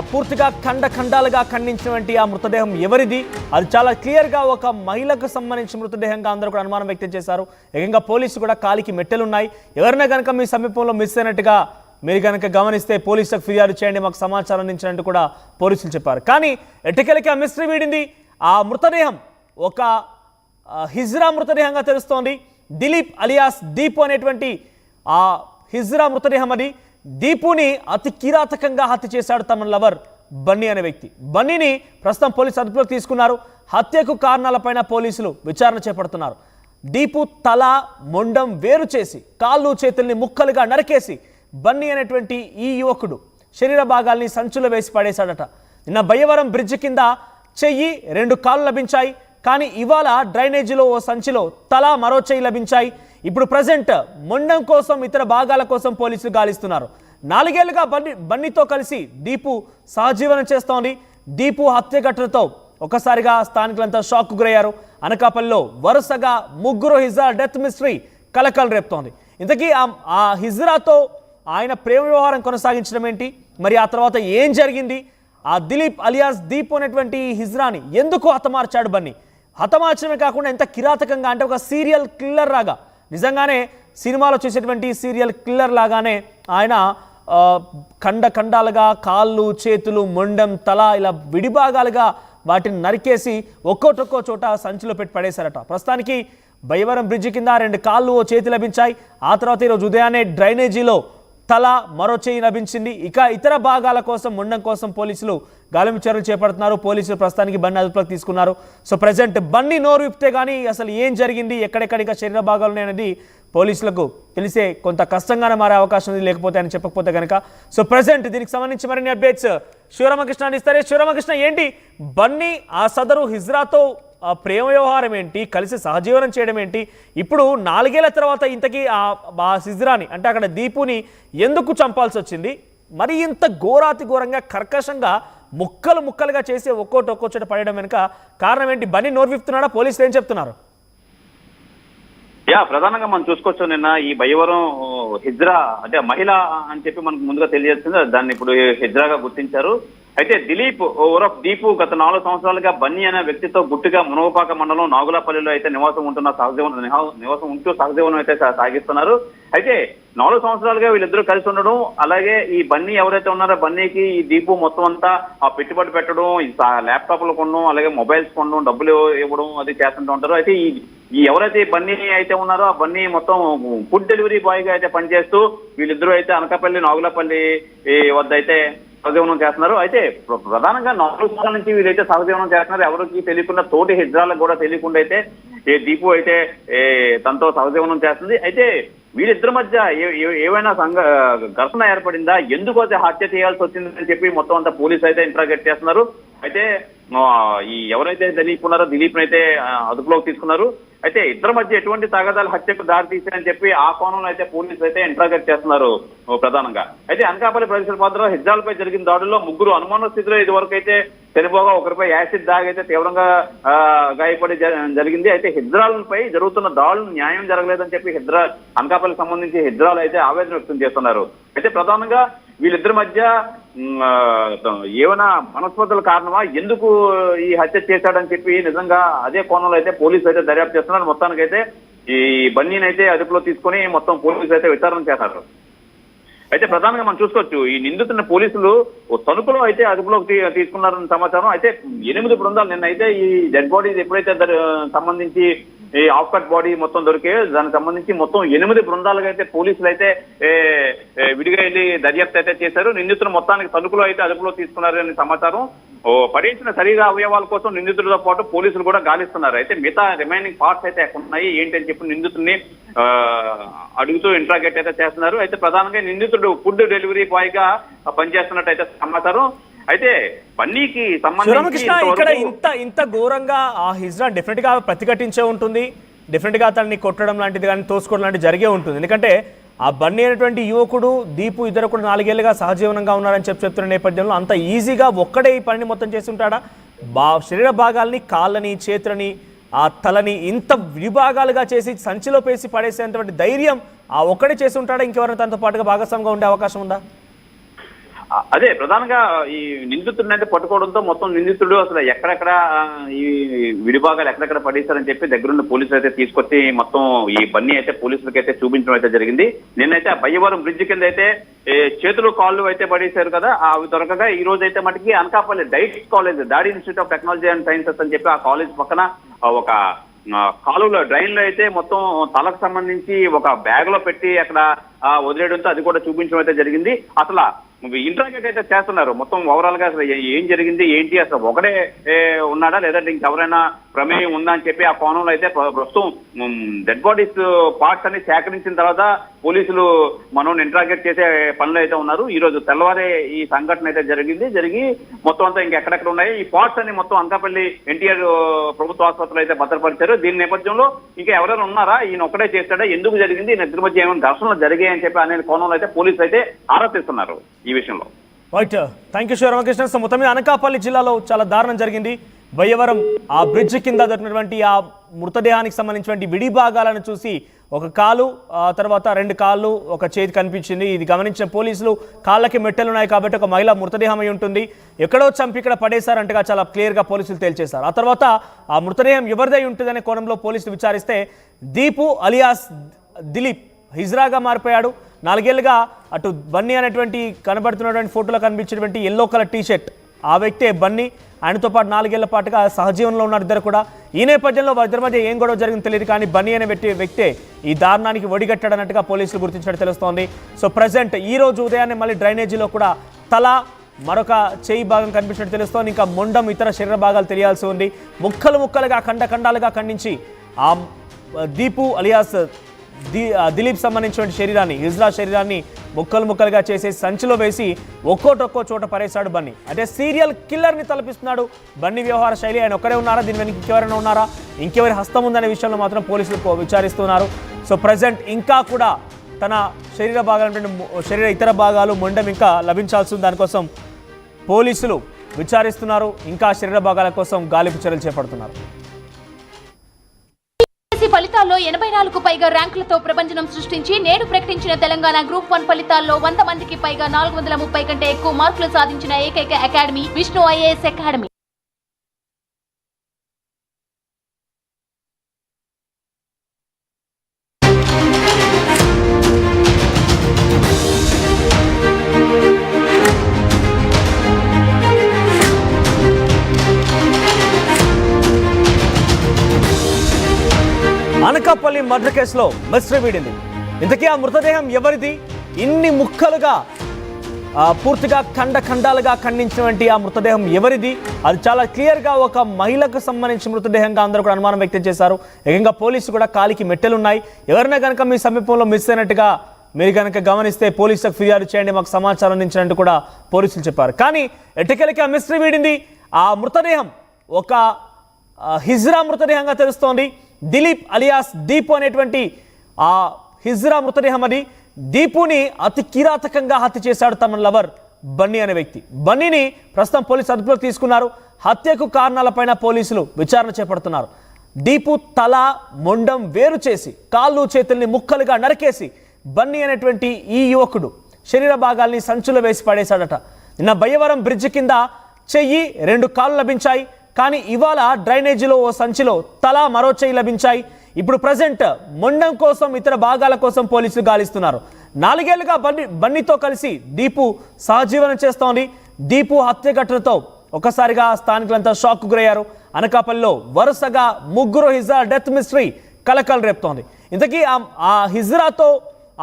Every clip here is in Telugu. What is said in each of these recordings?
పూర్తిగా ఖండాలుగా ఖండించినటువంటి ఆ మృతదేహం ఎవరిది, అది చాలా క్లియర్గా ఒక మహిళకు సంబంధించిన మృతదేహంగా అందరూ కూడా అనుమానం వ్యక్తం చేశారు. ఏకంగా పోలీసులు కూడా కాలికి మెట్టెలున్నాయి. ఎవరైనా కనుక మీ సమీపంలో మిస్ అయినట్టుగా మీరు కనుక గమనిస్తే పోలీసులకు ఫిర్యాదు చేయండి, మాకు సమాచారం అందించినట్టు కూడా పోలీసులు చెప్పారు. కానీ ఎట్టకేలకి ఆ మిస్టరీ వీడింది. ఆ మృతదేహం ఒక హిజ్రా మృతదేహంగా తెలుస్తోంది. దిలీప్ అలియాస్ దీపు అనేటువంటి ఆ హిజ్రా మృతదేహం అది. దీపుని అతి కిరాతకంగా హత్య చేశాడు తమ లవర్ బన్నీ అనే వ్యక్తి. బన్నీని ప్రస్తుతం పోలీసు అదుపులోకి తీసుకున్నారు. హత్యకు కారణాలపైన పోలీసులు విచారణ చేపడుతున్నారు. దీపు తల మొండం వేరు చేసి కాళ్ళు చేతుల్ని ముక్కలుగా నరికేసి బన్నీ అనేటువంటి ఈ యువకుడు శరీర భాగాల్ని సంచులో వేసి పడేశాడట. నిన్న బయ్యవరం బ్రిడ్జ్ కింద చెయ్యి 2 కాళ్ళు లభించాయి. కానీ ఇవాళ డ్రైనేజీలో ఓ సంచిలో తల మరో చెయ్యి లభించాయి. ఇప్పుడు ప్రజెంట్ మొండం కోసం ఇతర భాగాల కోసం పోలీసులు గాలిస్తున్నారు. 4 ఏళ్లుగా బన్నీతో కలిసి దీపు సహజీవనం చేస్తోంది. దీపు హత్య ఘటనతో ఒకసారిగా స్థానికులంతా షాక్ గురయ్యారు. అనకాపల్లిలో వరుసగా 3 హిజ్రా డెత్ మిస్టరీ కలకలం రేపుతోంది. ఇంతకీ ఆ హిజ్రాతో ఆయన ప్రేమ వ్యవహారం కొనసాగించడం ఏంటి, మరి ఆ తర్వాత ఏం జరిగింది, ఆ దిలీప్ అలియాస్ దీపు అనేటువంటి హిజ్రాని ఎందుకు హతమార్చాడు బన్నీ, హతమార్చడమే కాకుండా ఎంత కిరాతకంగా అంటే ఒక సీరియల్ కిల్లర్ లాగా, నిజంగానే సినిమాలో చూసేటువంటి సీరియల్ కిల్లర్ లాగానే ఆయన ఖండాలుగా కాళ్ళు చేతులు మొండం తల ఇలా విడిభాగాలుగా వాటిని నరికేసి ఒక్కో చోట సంచిలో పెట్టి పడేశారట. ప్రస్తుతానికి బయ్యవరం బ్రిడ్జి కింద 2 కాళ్ళు ఓ చేతి లభించాయి. ఆ తర్వాత ఈరోజు ఉదయాన్నే డ్రైనేజీలో తల మరో చేయి లభించింది. ఇక ఇతర భాగాల కోసం మొండం కోసం పోలీసులు గాలింపు చర్యలు చేపడుతున్నారు. పోలీసులు ప్రస్తుతానికి బన్నీ అదుపులోకి తీసుకున్నారు. సో ప్రజెంట్ బన్నీ నోరు విప్తే కానీ అసలు ఏం జరిగింది, ఎక్కడెక్కడిక శరీర భాగాలు ఉన్నాయనేది పోలీసులకు తెలిసే కొంత కష్టంగానే మారే అవకాశం ఉంది, లేకపోతే అని చెప్పకపోతే కనుక. సో ప్రజెంట్ దీనికి సంబంధించి మరిన్ని అప్డేట్స్ శివరామకృష్ణ అందిస్తారు. శివరామకృష్ణ, ఏంటి బన్నీ ఆ సదరు హిజ్రాతో ప్రేమ వ్యవహారం ఏంటి, కలిసి సహజీవనం చేయడం ఏంటి, ఇప్పుడు 4 ఏళ్ల తర్వాత ఇంతకీ ఆ హిజ్రాని అంటే అక్కడ దీపుని ఎందుకు చంపాల్సి వచ్చింది, మరి ఇంత ఘోరంగా కర్కశంగా ముక్కలుగా చేసి ఒక్కో చోట పడడం వెనుక కారణం ఏంటి, బన్నీ నోరు విప్తున్నాడా, పోలీసులు ఏం చెప్తున్నారు? ప్రధానంగా మనం చూసుకోవచ్చు. నిన్న ఈ బయ్యవరం హిజ్రా అంటే మహిళ అని చెప్పి మనకు ముందుగా తెలియజేస్తుంది, దాన్ని ఇప్పుడు హిజ్రాగా గుర్తించారు. అయితే దిలీప్ ఓరఫ్ దీపు గత 4 సంవత్సరాలుగా బన్నీ అనే వ్యక్తితో గుట్టుగా మునగపాక మండలం నాగులపల్లిలో అయితే నివాసం ఉంటూ సహజీవనం అయితే సాగిస్తున్నారు. అయితే 4 సంవత్సరాలుగా వీళ్ళిద్దరూ కలిసి ఉండడం, అలాగే ఈ బన్నీ ఎవరైతే ఉన్నారో బన్నీకి ఈ దీపు మొత్తం అంతా ఆ పెట్టుబడి పెట్టడం, ల్యాప్టాప్లు కొనడం, అలాగే మొబైల్స్ కొనడం, డబ్బులు ఇవ్వడం అది చేస్తుంటూ ఉంటారు. అయితే ఈ ఎవరైతే బన్నీ అయితే ఉన్నారో ఆ బన్నీ మొత్తం ఫుడ్ డెలివరీ బాయ్ గా అయితే పనిచేస్తూ వీళ్ళిద్దరూ అయితే అనకాపల్లి నాగులపల్లి వద్ద అయితే సహజీవనం చేస్తున్నారు. అయితే ప్రధానంగా 4 సంవత్సరాల నుంచి వీళ్ళైతే సహజీవనం చేస్తున్నారు. ఎవరికి తెలియకుండా తోటి హిజ్రాలకు కూడా తెలియకుండా అయితే దీపు అయితే తనతో సహజీవనం చేస్తుంది. అయితే వీళ్ళిద్దరి మధ్య ఏవైనా ఘర్షణ ఏర్పడిందా, ఎందుకు అయితే హత్య చేయాల్సి వచ్చిందని చెప్పి మొత్తం అంతా పోలీసు అయితే ఇంట్రాగేట్ చేస్తున్నారు. అయితే ఈ ఎవరైతే దిలీప్ ఉన్నారో దిలీప్ అయితే అదుపులోకి తీసుకున్నారు. అయితే ఇద్దరి మధ్య ఎటువంటి తగాదాలు హత్యకు దారి తీశాయని చెప్పి ఆ కోణంలో అయితే పోలీసులు అయితే ఇంట్రాగేట్ చేస్తున్నారు ప్రధానంగా. అయితే అనకాపల్లి పరిసర ప్రాంతంలో హిజ్రాలపై జరిగిన దాడుల్లో 3 అనుమాన స్థితిలో ఇది వరకు అయితే చనిపోగా ఒకరిపై యాసిడ్ దాగి అయితే తీవ్రంగా గాయపడి జరిగింది. అయితే హిజ్రాలపై జరుగుతున్న దాడులు న్యాయం జరగలేదని చెప్పి అనకాపల్లికి సంబంధించి హిజ్రాలు అయితే ఆవేదన వ్యక్తం చేస్తున్నారు. అయితే ప్రధానంగా వీళ్ళిద్దరి మధ్య ఏమైనా మనస్పర్ధల కారణమా, ఎందుకు ఈ హత్య చేశాడని చెప్పి నిజంగా అదే కోణంలో అయితే పోలీసులు అయితే దర్యాప్తు చేస్తున్నారు. మొత్తానికైతే ఈ బన్నీని అయితే అదుపులో తీసుకొని మొత్తం పోలీసులు అయితే విచారణ చేస్తారు. అయితే ప్రధానంగా మనం చూసుకోవచ్చు, ఈ నిందితున్న పోలీసులు తణుకులో అయితే అదుపులోకి తీసుకున్నారని సమాచారం. అయితే 8 బృందాలు నిన్న అయితే ఈ డెడ్ బాడీస్ ఎప్పుడైతే సంబంధించి ఈ ఆఫ్ కట్ బాడీ మొత్తం దొరికే దానికి సంబంధించి మొత్తం 8 బృందాలుగా అయితే పోలీసులు అయితే విడిగా వెళ్ళి దర్యాప్తు అయితే చేశారు. నిందితులు మొత్తానికి తణుకులో అయితే అదుపులో తీసుకున్నారని సమాచారం. పడేసిన శరీర అవయవాల కోసం నిందితులతో పాటు పోలీసులు కూడా గాలిస్తున్నారు. అయితే మిగతా రిమైనింగ్ పార్ట్స్ అయితే ఎక్కడ ఉన్నాయి ఏంటి అని చెప్పి నిందితుడిని అడుగుతూ ఇంట్రాగేట్ అయితే చేస్తున్నారు. అయితే ప్రధానంగా నిందితుడు ఫుడ్ డెలివరీ బాయ్ గా పనిచేస్తున్నట్టు అయితే సమాచారం. అయితే బన్నీకి సంబంధించి ఇక్కడ ఇంత ఘోరంగా ఆ హిజ్రా డెఫినెట్ గా ప్రతిఘటించే ఉంటుంది, డెఫినెట్ గా తనని కొట్టడం లాంటిది కానీ తోసుకోవడం లాంటిది జరిగే ఉంటుంది. ఎందుకంటే ఆ బన్నీ అనేటువంటి యువకుడు దీపు ఇద్దరు కూడా 4 ఏళ్లుగా సహజీవనంగా ఉన్నారని చెప్తున్న నేపథ్యంలో అంత ఈజీగా ఒక్కడే ఈ పనిని మొత్తం చేసి ఉంటాడా? శరీర భాగాల్ని కాళ్ళని చేతులని ఆ తలని ఇంత విభాగాలుగా చేసి సంచిలో పేసి పడేసేంతటి ధైర్యం ఆ ఒక్కడే చేసి ఉంటాడా? ఇంకెవరైనా తనతో పాటుగా భాగస్వామిగా ఉండే అవకాశం ఉందా? అదే ప్రధానంగా ఈ నిందితుడిని అయితే పట్టుకోవడంతో మొత్తం నిందితుడు అసలు ఎక్కడెక్కడ ఈ విడిభాగాలు ఎక్కడెక్కడ పడేశారని చెప్పి దగ్గరున్న పోలీసులు అయితే తీసుకొచ్చి మొత్తం ఈ బన్నీ అయితే పోలీసులకి అయితే చూపించడం అయితే జరిగింది. నిన్నైతే బయ్యవరం బ్రిడ్జ్ కింద అయితే చేతులు కాళ్ళు అయితే పడేశారు కదా, అవి దొరకగా ఈ రోజు అయితే మటుకి అనకాపల్లి డైట్ కాలేజ్ దాడి institute of technology and sciences అని చెప్పి ఆ కాలేజ్ పక్కన ఒక కాలువలో డ్రైన్ లో అయితే మొత్తం తలకు సంబంధించి ఒక బ్యాగ్ లో పెట్టి అక్కడ వదిలేయడంతో అది కూడా చూపించడం అయితే జరిగింది. అసలు ఇంటరాగేట్ అయితే చేస్తున్నారు మొత్తం ఓవరాల్ గా అసలు ఏం జరిగింది ఏంటి, అసలు ఒకడే ఉన్నాడా లేదంటే ఇంకెవరైనా ప్రమేయం ఉందా అని చెప్పి ఆ కోణంలో అయితే ప్రస్తుతం డెడ్ బాడీస్ పార్ట్స్ అన్ని సేకరించిన తర్వాత పోలీసులు మనం ఇంటరాగేట్ చేసే పనులు అయితే ఉన్నారు. ఈ రోజు తెల్లవారే ఈ సంఘటన అయితే జరిగి మొత్తం అంతా ఇంకెక్కడెక్కడ ఉన్నాయి ఈ పార్ట్స్ అన్ని మొత్తం అనకాపల్లి ఎన్టీఆర్ ప్రభుత్వ ఆసుపత్రిలో అయితే భద్రపరిచారు. దీని నేపథ్యంలో ఇంకా ఎవరైనా ఉన్నారా, ఈయన ఒక్కడే చేస్తాడా, ఎందుకు జరిగింది, ఈయన ఇద్దరి మధ్య ఏమైనా ఘర్షణలు జరిగాయి అని చెప్పి అనే కోణంలో అయితే పోలీసులు అయితే ఆరా తీస్తున్నారు ఈ విషయంలో. Right, thank you Sivaramakrishna. So మొత్తం మీద అనకాపల్లి జిల్లాలో చాలా దారుణం జరిగింది. బయ్యవరం ఆ బ్రిడ్జ్ కింద దొరికినటువంటి ఆ మృతదేహానికి సంబంధించినటువంటి విడి భాగాలను చూసి ఒక కాలు, తర్వాత 2 కాళ్ళు, ఒక చేతి కనిపించింది. ఇది గమనించిన పోలీసులు కాళ్ళకి మెట్టెలున్నాయి కాబట్టి ఒక మహిళ మృతదేహం అయి ఉంటుంది, ఎక్కడో చంపి ఇక్కడ పడేశారంటగా చాలా క్లియర్గా పోలీసులు తేల్చేశారు. ఆ తర్వాత ఆ మృతదేహం ఎవరిదై ఉంటుందనే కోణంలో పోలీసులు విచారిస్తే దీపు అలియాస్ దిలీప్ హిజ్రాగా మారిపోయాడు. 4 ఏళ్లుగా అటు బన్నీ అనేటువంటి కనబడుతున్నటువంటి ఫోటోలో కనిపించినటువంటి ఎల్లో కలర్ టీషర్ట్ ఆ వ్యక్తే బన్నీ. ఆయనతో పాటు 4 ఏళ్ల పాటుగా సహజీవనంలో ఉన్నారు ఇద్దరు కూడా. ఈ నేపథ్యంలో వారిద్దరి మధ్య ఏం గొడవ జరిగిందో తెలియదు, కానీ బన్నీ అనే వ్యక్తే ఈ దారుణానికి ఒడిగట్టాడన్నట్టుగా పోలీసులు గుర్తించినట్టు తెలుస్తోంది. సో ప్రజెంట్ ఈ రోజు ఉదయాన్నే మళ్ళీ డ్రైనేజీలో కూడా తల, మరొక చేయి భాగం కనిపించినట్టు తెలుస్తోంది. ఇంకా మొండం, ఇతర శరీర భాగాలు తెలియాల్సి ఉంది. ముక్కలుగా ఖండాలుగా ఖండించి ఆ దీపు అలియాస్ దిలీప్ సంబంధించిన శరీరాన్ని, హిజ్రా శరీరాన్ని ముక్కలుగా చేసేసి సంచిలో వేసి ఒక్కో చోట పరేశాడు బన్నీ. అంటే సీరియల్ కిల్లర్ని తలపిస్తున్నాడు బన్నీ వ్యవహార శైలి. ఆయన ఒక్కరే ఉన్నారా, దీని వెనక ఇంకెవరైనా ఉన్నారా, ఇంకెవరి హస్తం ఉందనే విషయంలో మాత్రం పోలీసులు విచారిస్తున్నారు. సో ప్రజెంట్ ఇంకా కూడా తన శరీర ఇతర భాగాలు, మొండం ఇంకా లభించాల్సి ఉంది. దానికోసం పోలీసులు విచారిస్తున్నారు. ఇంకా శరీర భాగాల కోసం గాలింపు చర్యలు చేపడుతున్నారు. ఫలితాల్లో 84కు పైగా ర్యాంకులతో ప్రభంజనం సృష్టించి నేడు ప్రకటించిన తెలంగాణ గ్రూప్ 1 ఫలితాల్లో 100 మందికి పైగా 430 కంటే ఎక్కువ మార్కులు సాధించిన ఏకైక academy Vishnu IAS academy. Anakapalli murder కేసులో మిస్టరీ వీడింది. ఇంతకీ ఆ మృతదేహం ఎవరిది? ఇన్ని ముక్కలుగా పూర్తిగా ఖండాలుగా ఖండించినటువంటి ఆ మృతదేహం ఎవరిది? అది చాలా క్లియర్గా ఒక మహిళకు సంబంధించిన మృతదేహంగా అందరూ కూడా అనుమానం వ్యక్తం చేశారు. ఏకంగా పోలీసులు కూడా కాలికి మెట్టెలున్నాయి. ఎవరైనా కనుక మీ సమీపంలో మిస్ అయినట్టుగా మీరు కనుక గమనిస్తే పోలీసులకు ఫిర్యాదు చేయండి, మాకు సమాచారం అందించినట్టు కూడా పోలీసులు చెప్పారు. కానీ ఎట్టకేలకి ఆ మిస్టరీ వీడింది. ఆ మృతదేహం ఒక హిజ్రా మృతదేహంగా తెలుస్తోంది. దిలీప్ అలియాస్ దీపు అనేటువంటి ఆ హిజ్రా మృతదేహం అది. దీపుని అతి కిరాతకంగా హత్య చేశాడు తమ లవర్ బన్నీ అనే వ్యక్తి. బన్నీని ప్రస్తుతం పోలీసు అదుపులోకి తీసుకున్నారు. హత్యకు కారణాలపైన పోలీసులు విచారణ చేపడుతున్నారు. దీపు తల, మొండం వేరు చేసి కాళ్ళు చేతుల్ని ముక్కలుగా నరికేసి బన్నీ అనేటువంటి ఈ యువకుడు శరీర భాగాల్ని సంచులో వేసి పడేశాడట. నిన్న బయ్యవరం బ్రిడ్జ్ కింద చెయ్యి, 2 కాళ్ళు లభించాయి. కానీ ఇవాళ డ్రైనేజీలో ఓ సంచిలో తల, మరో చెయ్యి లభించాయి. ఇప్పుడు ప్రజెంట్ మొండం కోసం, ఇతర భాగాల కోసం పోలీసులు గాలిస్తున్నారు. 4 ఏళ్లుగా బన్నీతో కలిసి దీపు సహజీవనం చేస్తోంది. దీపు హత్య ఘటనతో ఒకసారిగా స్థానికులంతా షాక్ గురయ్యారు. అనకాపల్లిలో వరుసగా 3 హిజ్రా డెత్ మిస్టరీ కలకలం రేపుతోంది. ఇంతకీ ఆ హిజ్రాతో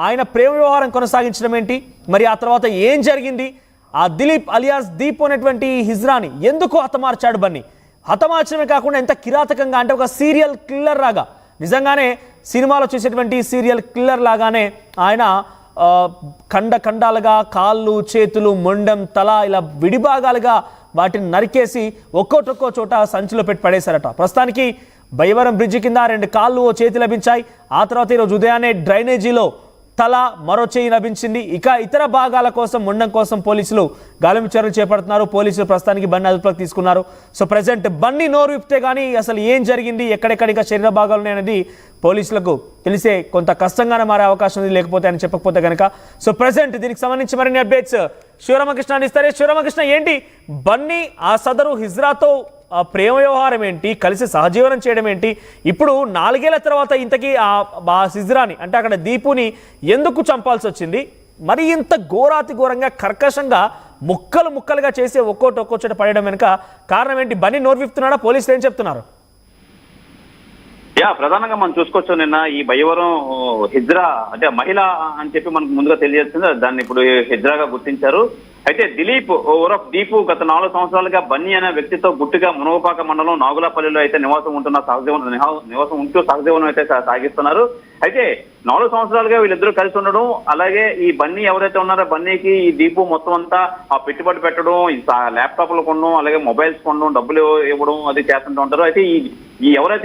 ఆయన ప్రేమ వ్యవహారం కొనసాగించడం ఏంటి, మరి ఆ తర్వాత ఏం జరిగింది, ఆ దిలీప్ అలియాస్ దీపు అనేటువంటి హిజ్రాని ఎందుకు హతమార్చాడు బన్నీ? హతమార్చడమే కాకుండా ఎంత కిరాతకంగా అంటే ఒక సీరియల్ కిల్లర్ లాగా, నిజంగానే సినిమాలో చూసేటువంటి సీరియల్ కిల్లర్ లాగానే ఆయన ఖండాలుగా కాళ్ళు, చేతులు, మొండం, తల ఇలా విడిభాగాలుగా వాటిని నరికేసి ఒక్కో చోట సంచిలో పెట్టి పడేశారట. ప్రస్తుతానికి బయ్యవరం బ్రిడ్జి కింద 2 కాళ్ళు, ఓ చేతి లభించాయి. ఆ తర్వాత ఈరోజు ఉదయాన్నే డ్రైనేజీలో తల మరో చేయి లభించింది. ఇక ఇతర భాగాల కోసం ముండం కోసం పోలీసులు గాలింపు చర్యలు చేపడుతున్నారు. పోలీసులు ప్రస్తుతానికి బన్నీ అదుపులోకి తీసుకున్నారు. సో ప్రజెంట్ బన్నీ నోరు విప్తే కానీ అసలు ఏం జరిగింది, ఎక్కడెక్కడిక శరీర భాగాలు ఉన్నాయనేది పోలీసులకు తెలిసే కొంత కష్టంగానే మారే అవకాశం ఉంది, లేకపోతే అని చెప్పకపోతే కనుక. సో ప్రజెంట్ దీనికి సంబంధించి మరిన్ని అప్డేట్స్ శివరామకృష్ణ ఇస్తారే. శివరామకృష్ణ, ఏంటి బన్నీ ఆ సదరు హిజ్రాతో ప్రేమ వ్యవహారం ఏంటి, కలిసి సహజీవనం చేయడం ఏంటి, ఇప్పుడు 4 ఏళ్ల తర్వాత ఇంతకీ ఆ హిజ్రాని అంటే అక్కడ దీపుని ఎందుకు చంపాల్సి వచ్చింది, మరి ఇంత ఘోరాతి ఘోరంగా కర్కశంగా ముక్కలు ముక్కలుగా చేసి ఒక్కోచోట పడేయడం వెనుక కారణం ఏంటి? బన్నీ నోరు విప్తున్నాడా? పోలీసులు ఏం చెప్తున్నారు? ప్రధానంగా మనం చూసుకోవచ్చు, నిన్న ఈ బయ్యవరం హిజ్రా అంటే మహిళ అని చెప్పి మనకు ముందుగా తెలియజేస్తుంది. దాన్ని ఇప్పుడు హిజ్రాగా గుర్తించారు. అయితే దిలీప్ ఓరఫ్ దీపు గత 4 సంవత్సరాలుగా బన్నీ అనే వ్యక్తితో గుట్టుగా మునగపాక మండలం నాగులపల్లిలో అయితే నివాసం ఉంటూ సహజీవనం అయితే సాగిస్తున్నారు. అయితే 4 సంవత్సరాలుగా వీళ్ళిద్దరూ కలిసి ఉండడం, అలాగే ఈ బన్నీ ఎవరైతే ఉన్నారో బన్నీకి ఈ దీపు మొత్తం అంతా ఆ పెట్టుబడి పెట్టడం, ఈ ల్యాప్టాప్లు కొనడం, అలాగే మొబైల్స్ కొనడం, డబ్బులు ఇవ్వడం అది చేస్తుంటూ ఉంటారు. అయితే ఈ ఎవరైతే